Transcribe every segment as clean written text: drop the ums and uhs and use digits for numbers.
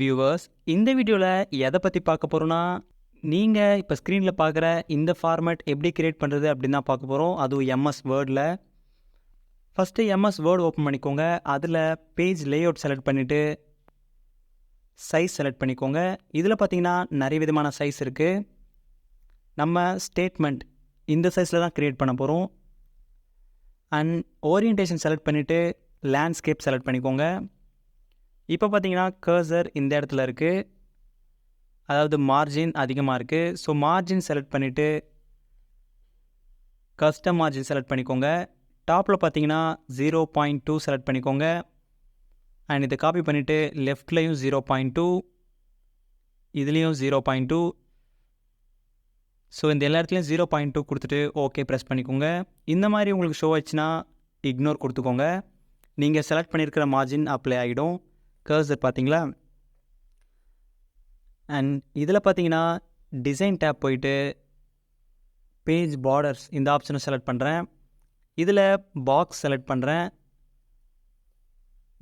Viewers, இந்த வீடியோவில் எதை பற்றி பார்க்க போகிறோன்னா, நீங்கள் இப்போ ஸ்க்ரீனில் பார்க்குற இந்த ஃபார்மேட் எப்படி கிரியேட் பண்ணுறது அப்படின்னு தான் பார்க்க போகிறோம். அதுவும் எம்எஸ் வேர்டில். ஃபஸ்ட்டு எம்எஸ் வேர்டு ஓப்பன் பண்ணிக்கோங்க. அதில் பேஜ் லேஅவுட் செலக்ட் பண்ணிவிட்டு சைஸ் செலக்ட் பண்ணிக்கோங்க. இதில் பார்த்தீங்கன்னா நிறைய விதமான சைஸ் இருக்குது. நம்ம ஸ்டேட்மெண்ட் இந்த சைஸில் தான் க்ரியேட் பண்ண போகிறோம். அண்ட் ஓரியன்டேஷன் செலக்ட் பண்ணிவிட்டு லேண்ட்ஸ்கேப் செலக்ட் பண்ணிக்கோங்க. இப்போ பார்த்தீங்கன்னா கர்சர் இந்த இடத்துல இருக்குது, அதாவது மார்ஜின் அதிகமாக இருக்குது. ஸோ மார்ஜின் செலக்ட் பண்ணிவிட்டு கஸ்டம் மார்ஜின் செலக்ட் பண்ணிக்கோங்க. டாப்பில் பார்த்தீங்கன்னா 0.2 செலக்ட் பண்ணிக்கோங்க. அண்ட் இதை காப்பி பண்ணிவிட்டு லெஃப்ட்லேயும் 0.2, இதுலேயும் 0.2. ஸோ இந்த எல்லா இடத்துலையும் 0.2 கொடுத்துட்டு ஓகே ப்ரெஸ் பண்ணிக்கோங்க. இந்த மாதிரி உங்களுக்கு ஷோ ஆச்சுன்னா இக்னோர் கொடுத்துக்கோங்க. நீங்கள் செலக்ட் பண்ணியிருக்கிற மார்ஜின் அப்ளை ஆகிடும். கர்சர் பார்த்தீங்களா? அண்ட் இதில் பார்த்தீங்கன்னா டிசைன் டேப் போயிட்டு பேஜ் பார்டர்ஸ் இந்த ஆப்ஷனை செலக்ட் பண்ணுறேன். இதில் பாக்ஸ் செலக்ட் பண்ணுறேன்.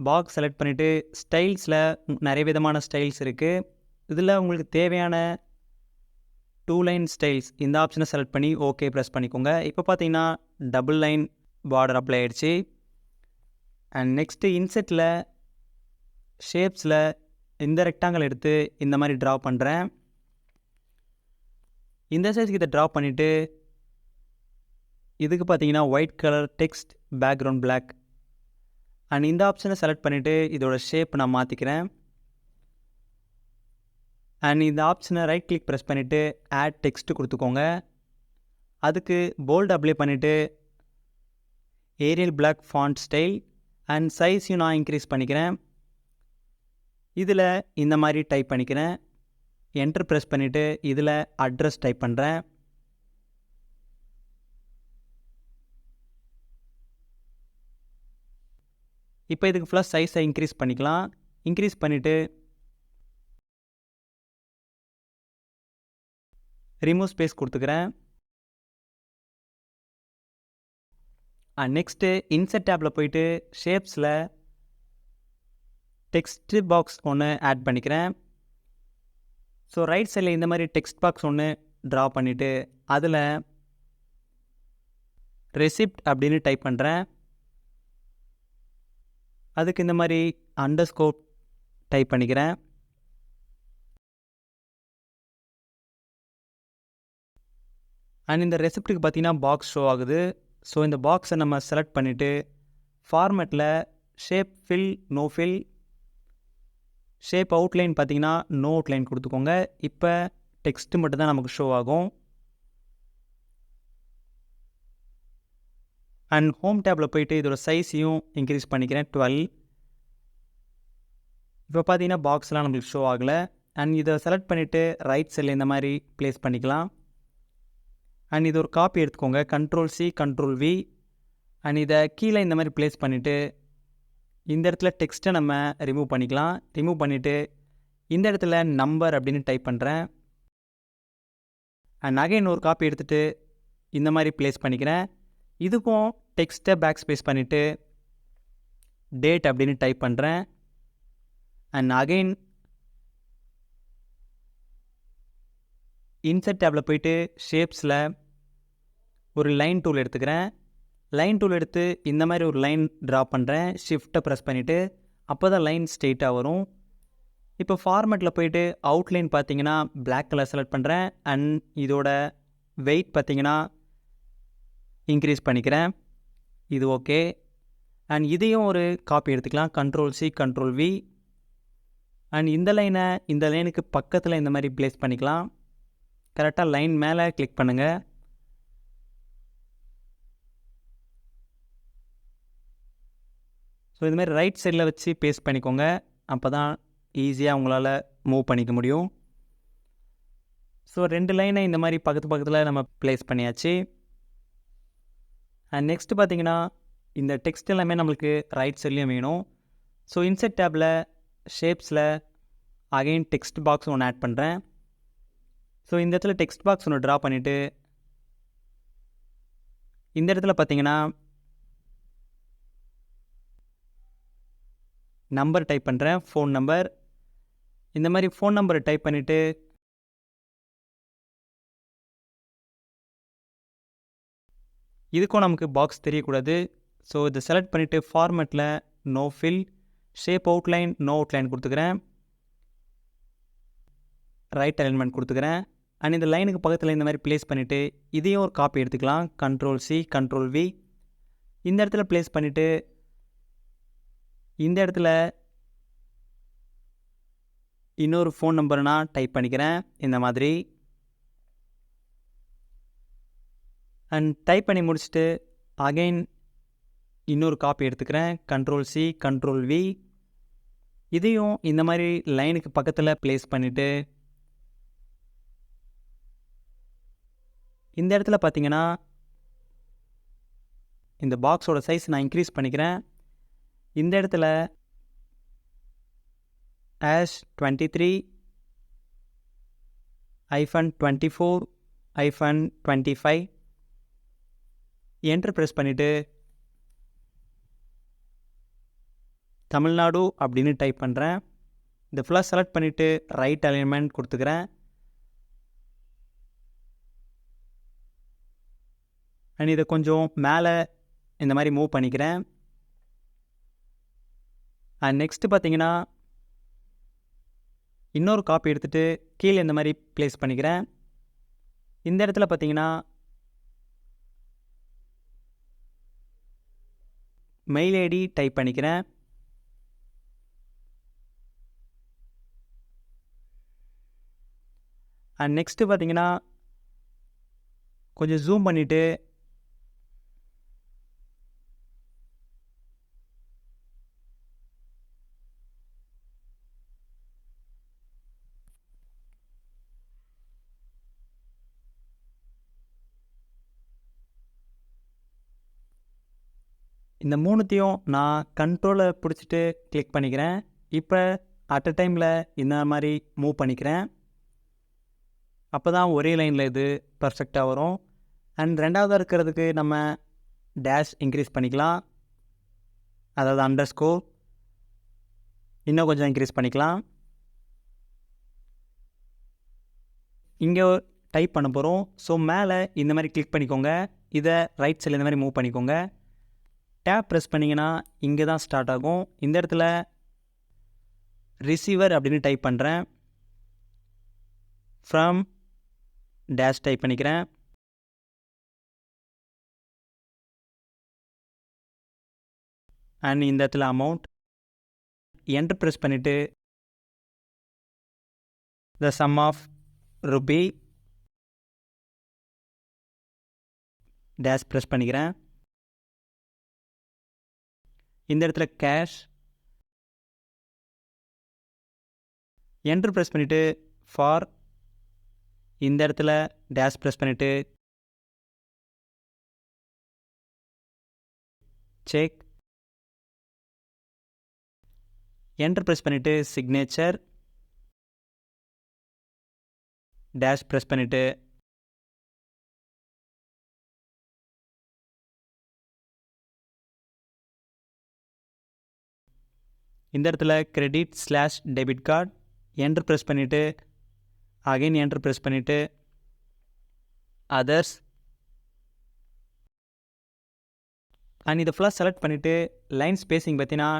பாக்ஸ் செலக்ட் பண்ணிவிட்டு ஸ்டைல்ஸில் நிறைய விதமான ஸ்டைல்ஸ் இருக்குது. இதில் உங்களுக்கு தேவையான 2 லைன் ஸ்டைல்ஸ் இந்த ஆப்ஷனை செலக்ட் பண்ணி ஓகே ப்ரெஸ் பண்ணிக்கோங்க. இப்போ பார்த்தீங்கன்னா டபுள் லைன் பார்டர் அப்ளை ஆகிடுச்சு. அண்ட் நெக்ஸ்ட்டு இன்செட்டில் ஷேப்ஸில் இந்த ரெக்டாங்கிள் எடுத்து இந்த மாதிரி ட்ரா பண்ணுறேன். இந்த சைஸ்க்கு இதை ட்ரா பண்ணிவிட்டு இதுக்கு பார்த்தீங்கன்னா white colour text background black. And இந்த ஆப்ஷனை செலக்ட் பண்ணிவிட்டு இதோட ஷேப் நான் மாற்றிக்கிறேன். அண்ட் இந்த ஆப்ஷனை ரைட் கிளிக் ப்ரெஸ் பண்ணிவிட்டு ஆட் டெக்ஸ்ட்டு கொடுத்துக்கோங்க. அதுக்கு போல்டு அப்ளை பண்ணிவிட்டு Arial black font style and சைஸையும் நான் இன்க்ரீஸ் பண்ணிக்கிறேன். இதில் இந்த மாதிரி டைப் பண்ணிக்கிறேன். என்டர் ப்ரெஸ் பண்ணிவிட்டு இதில் அட்ரஸ் டைப் பண்ணுறேன். இப்போ இதுக்கு ஃபுல்லாக சைஸை இன்க்ரீஸ் பண்ணிக்கலாம். இன்க்ரீஸ் பண்ணிவிட்டு ரிமூவ் ஸ்பேஸ் கொடுத்துக்கிறேன். நெக்ஸ்ட்டு இன்செட் டேப்பில் போயிட்டு ஷேப்ஸில் டெக்ஸ்ட் பாக்ஸ் ஒன்று ஆட் பண்ணிக்கிறேன். ஸோ ரைட் சைடில் இந்த மாதிரி டெக்ஸ்ட் பாக்ஸ் ஒன்று ட்ரா பண்ணிவிட்டு அதில் ரெசிப்ட் அப்படின்னு டைப் பண்ணுறேன். அதுக்கு இந்த மாதிரி அண்டர்ஸ்கோர் டைப் பண்ணிக்கிறேன். அண்ட் இந்த ரெசிப்ட்டுக்கு பார்த்தீங்கன்னா பாக்ஸ் ஷோ ஆகுது. ஸோ இந்த பாக்ஸை நம்ம செலக்ட் பண்ணிவிட்டு ஃபார்மேட்டில் shape fill no fill, shape outline பார்த்தீங்கன்னா நோ அவுட்லைன் கொடுத்துக்கோங்க. இப்போ டெக்ஸ்ட்டு மட்டும் தான் நமக்கு ஷோ ஆகும். அண்ட் ஹோம் டேப்பில் போயிட்டு இதோட சைஸையும் இன்க்ரீஸ் பண்ணிக்கிறேன் 12. இப்போ பார்த்தீங்கன்னா பாக்ஸ்லாம் நம்மளுக்கு ஷோ ஆகலை. அண்ட் இதை செலக்ட் பண்ணிவிட்டு ரைட் சைடில் இந்த மாதிரி ப்ளேஸ் பண்ணிக்கலாம். அண்ட் இது ஒரு காப்பி எடுத்துக்கோங்க, Ctrl+C Ctrl+V. அண்ட் இதை கீழே இந்த மாதிரி ப்ளேஸ் பண்ணிவிட்டு இந்த இடத்துல டெக்ஸ்ட்டை நம்ம ரிமூவ் பண்ணிக்கலாம். ரிமூவ் பண்ணிவிட்டு இந்த இடத்துல நம்பர் அப்படின்னு டைப் பண்ணுறேன். அண்ட் அகைன் ஒரு காப்பி எடுத்துகிட்டு இந்த மாதிரி ப்ளேஸ் பண்ணிக்கிறேன். இதுக்கும் டெக்ஸ்ட்டை பேக் ஸ்பேஸ் பண்ணிவிட்டு டேட் அப்படின்னு டைப் பண்ணுறேன். அண்ட் அகைன் இன்செட் டேப்பில் போயிட்டு ஷேப்ஸில் ஒரு லைன் டூல் எடுத்துக்கிறேன். லைன் டூல் எடுத்து இந்த மாதிரி ஒரு லைன் ட்ரா பண்ணுறேன். ஷிஃப்ட்டை ப்ரெஸ் பண்ணிவிட்டு அப்போ தான் லைன் ஸ்ட்ரெயிட்டாக வரும். இப்போ ஃபார்மேட்டில் போயிட்டு அவுட்லைன் பார்த்தீங்கன்னா பிளாக் கலர் செலக்ட் பண்ணுறேன். அண்ட் இதோட வெயிட் பார்த்தீங்கன்னா இன்க்ரீஸ் பண்ணிக்கிறேன். இது ஓகே. அண்ட் இதையும் ஒரு காப்பி எடுத்துக்கலாம், Ctrl+C Ctrl+V. அண்ட் இந்த லைனுக்கு பக்கத்தில் இந்த மாதிரி ப்ளேஸ் பண்ணிக்கலாம். கரெக்டாக லைன் மேலே கிளிக் பண்ணுங்கள். ஸோ இது மாதிரி ரைட் சைடில் வச்சு பேஸ்ட் பண்ணிக்கோங்க. அப்போ தான் ஈஸியாக உங்களால் மூவ் பண்ணிக்க முடியும். ஸோ 2 லைனை இந்த மாதிரி பக்கத்தில் நம்ம ப்ளேஸ் பண்ணியாச்சு. அண்ட் நெக்ஸ்ட்டு பார்த்தீங்கன்னா இந்த டெக்ஸ்ட் எல்லாமே நம்மளுக்கு ரைட் சைட்லேயும் வேணும். ஸோ இன்செட் டேப்பில் ஷேப்ஸில் அகைன் டெக்ஸ்ட் பாக்ஸ் ஒன்று ஆட் பண்ணுறேன். ஸோ இந்த இடத்துல டெக்ஸ்ட் பாக்ஸ் ஒன்று ட்ரா பண்ணிவிட்டு இந்த இடத்துல பார்த்தீங்கன்னா நம்பர் டைப் பண்ணுறேன், ஃபோன் நம்பர். இந்த மாதிரி ஃபோன் நம்பரை டைப் பண்ணிவிட்டு இதுக்கும் நமக்கு பாக்ஸ் தெரியக்கூடாது. ஸோ இதை செலக்ட் பண்ணிவிட்டு ஃபார்மேட்டில் no fill, shape outline no outline கொடுத்துக்கிறேன், ரைட் அலைன்மெண்ட் கொடுத்துக்கிறேன். அண்ட் இந்த லைனுக்கு பக்கத்தில் இந்த மாதிரி ப்ளேஸ் பண்ணிவிட்டு இதையும் ஒரு காப்பி எடுத்துக்கலாம். Ctrl+C Ctrl+V இந்த இடத்துல ப்ளேஸ் பண்ணிவிட்டு இந்த இடத்துல இன்னொரு ஃபோன் நம்பரை நான் டைப் பண்ணிக்கிறேன் இந்த மாதிரி. அண்ட் டைப் பண்ணி முடிச்சுட்டு அகைன் இன்னொரு காப்பி எடுத்துக்கிறேன். Ctrl+C Ctrl+V இதையும் இந்த மாதிரி லைனுக்கு பக்கத்தில் ப்ளேஸ் பண்ணிவிட்டு இந்த இடத்துல பார்த்தீங்கன்னா இந்த பாக்ஸோட சைஸ் நான் இன்க்ரீஸ் பண்ணிக்கிறேன். இந்த இடத்துல #23-24-25 என்டர் ப்ரெஸ் பண்ணிவிட்டு தமிழ்நாடு அப்படின்னு டைப் பண்ணுறேன். இந்த ஃபுல்லாக செலக்ட் பண்ணிவிட்டு ரைட் அலைன்மெண்ட் கொடுத்துக்கிறேன். அண்ட் இதை கொஞ்சம் மேலே இந்த மாதிரி மூவ் பண்ணிக்கிறேன். அண்ட் நெக்ஸ்ட்டு பார்த்தீங்கன்னா இன்னொரு காப்பி எடுத்துகிட்டு கீழே இந்த மாதிரி ப்ளேஸ் பண்ணிக்கிறேன். இந்த இடத்துல பார்த்தீங்கன்னா மெயில் ஐடி டைப் பண்ணிக்கிறேன். அண்ட் நெக்ஸ்ட்டு பார்த்தீங்கன்னா கொஞ்சம் ஜூம் பண்ணிவிட்டு இந்த மூணுத்தையும் நான் கண்ட்ரோலை பிடிச்சிட்டு கிளிக் பண்ணிக்கிறேன். இப்போ அட் அ டைமில் இந்த மாதிரி மூவ் பண்ணிக்கிறேன். அப்போ தான் ஒரே லைனில் இது பர்ஃபெக்டாக வரும். அண்ட் ரெண்டாவதாக இருக்கிறதுக்கு நம்ம டேஷ் இன்க்ரீஸ் பண்ணிக்கலாம், அதாவது அண்டர்ஸ்கோர் இன்னும் கொஞ்சம் இன்க்ரீஸ் பண்ணிக்கலாம். இங்கே டைப் பண்ண போகிறோம். ஸோ மேலே இந்த மாதிரி கிளிக் பண்ணிக்கோங்க. இதை ரைட் சைடில் இந்த மாதிரி மூவ் பண்ணிக்கோங்க. டேப் ப்ரெஸ் பண்ணிங்கன்னா இங்கே தான் ஸ்டார்ட் ஆகும். இந்த இடத்துல ரிசீவர் அப்படின்னு டைப் பண்ணுறேன். ஃப்ரம் டேஷ் டைப் பண்ணிக்கிறேன். அண்ட் இந்த இடத்துல அமௌண்ட் என்டர் ப்ரெஸ் பண்ணிவிட்டு the sum of rupee dash press பண்ணிக்கிறேன். இந்த இடத்துல கேஷ் என்டர் ப்ரெஸ் பண்ணிவிட்டு ஃபார் இந்த இடத்துல டேஷ் ப்ரெஸ் பண்ணிவிட்டு செக் என்டர் ப்ரெஸ் பண்ணிவிட்டு சிக்னேச்சர் டேஷ் ப்ரெஸ் பண்ணிவிட்டு இந்த இடத்துல கிரெடிட்/டெபிட் கார்டு என்டர் ப்ரெஸ் பண்ணிவிட்டு அகைன் என்டர் ப்ரெஸ் பண்ணிவிட்டு அதர்ஸ் அண்ட் இதை ஃபுல்லாக செலக்ட் பண்ணிவிட்டு லைன் ஸ்பேஸிங் பார்த்தீங்கன்னா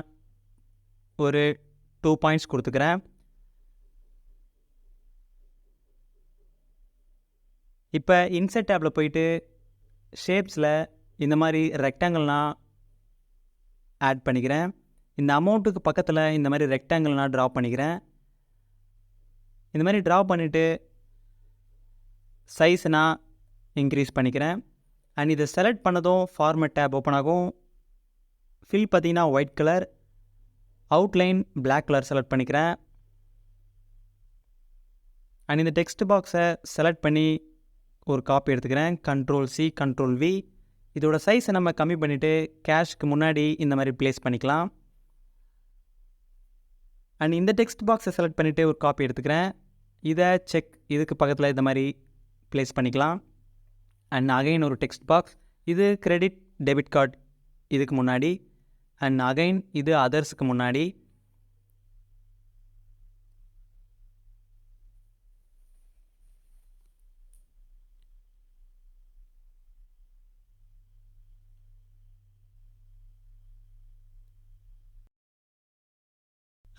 ஒரு 2 பாயிண்ட்ஸ் கொடுத்துக்கிறேன். இப்போ இன்சர்ட் டேப்பில் போயிட்டு ஷேப்ஸில் இந்த மாதிரி ரெக்டாங்கிள் நான் ஆட் பண்ணிக்கிறேன். இந்த அமௌண்ட்டுக்கு பக்கத்தில் இந்த மாதிரி ரெக்டாங்கிள் நான் ட்ரா பண்ணிக்கிறேன். இந்த மாதிரி ட்ரா பண்ணிவிட்டு சைஸ் நான் இன்க்ரீஸ் பண்ணிக்கிறேன். அண்ட் இதை செலக்ட் பண்ணதும் ஃபார்மேட் டேப் ஓப்பன் ஆகும். ஃபில் பார்த்தீங்கன்னா white colour, outline black colour select பண்ணிக்கிறேன். அண்ட் இந்த டெக்ஸ்ட் பாக்ஸை செலக்ட் பண்ணி ஒரு காப்பி எடுத்துக்கிறேன். Ctrl+C Ctrl+V இதோட சைஸை நம்ம கம்மி பண்ணிவிட்டு கேஷ்க்கு முன்னாடி இந்த மாதிரி ப்ளேஸ் பண்ணிக்கலாம். அண்ட் இந்த டெக்ஸ்ட் பாக்ஸை செலக்ட் பண்ணிவிட்டு ஒரு காப்பி எடுத்துக்கிறேன். இதை செக் இதுக்கு பக்கத்தில் இந்த மாதிரி ப்ளேஸ் பண்ணிக்கலாம். அண்ட் அகைன் ஒரு டெக்ஸ்ட் பாக்ஸ், இது கிரெடிட் டெபிட் கார்டு இதுக்கு முன்னாடி, அண்ட் அகைன் இது அதர்ஸுக்கு முன்னாடி.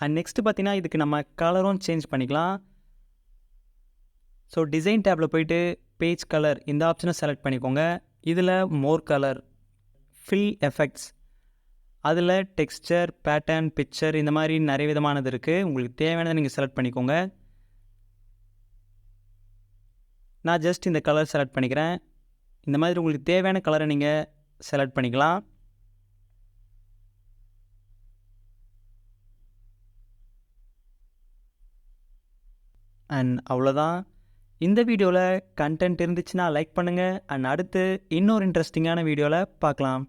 அண்ட் நெக்ஸ்ட்டு பார்த்தீங்கன்னா இதுக்கு நம்ம கலரும் சேஞ்ச் பண்ணிக்கலாம். ஸோ டிசைன் டேப்பில் போயிட்டு பேஜ் கலர் இந்த ஆப்ஷனை செலக்ட் பண்ணிக்கோங்க. இதில் மோர் கலர், ஃபில் எஃபெக்ட்ஸ், அதில் டெக்ஸ்சர், பேட்டர்ன், பிக்சர் இந்த மாதிரி நிறைய விதமானது இருக்குது. உங்களுக்கு தேவையானதை நீங்கள் செலக்ட் பண்ணிக்கோங்க. நான் ஜஸ்ட் இந்த கலர் செலக்ட் பண்ணிக்கிறேன். இந்த மாதிரி உங்களுக்கு தேவையான கலரை நீங்கள் செலக்ட் பண்ணிக்கலாம். அண்ட் அவ்வளோதான். இந்த வீடியோவில் கண்டென்ட் இருந்துச்சுன்னா லைக் பண்ணுங்கள். அண்ட் அடுத்து இன்னொரு இன்ட்ரெஸ்டிங்கான வீடியோவில் பார்க்கலாம்.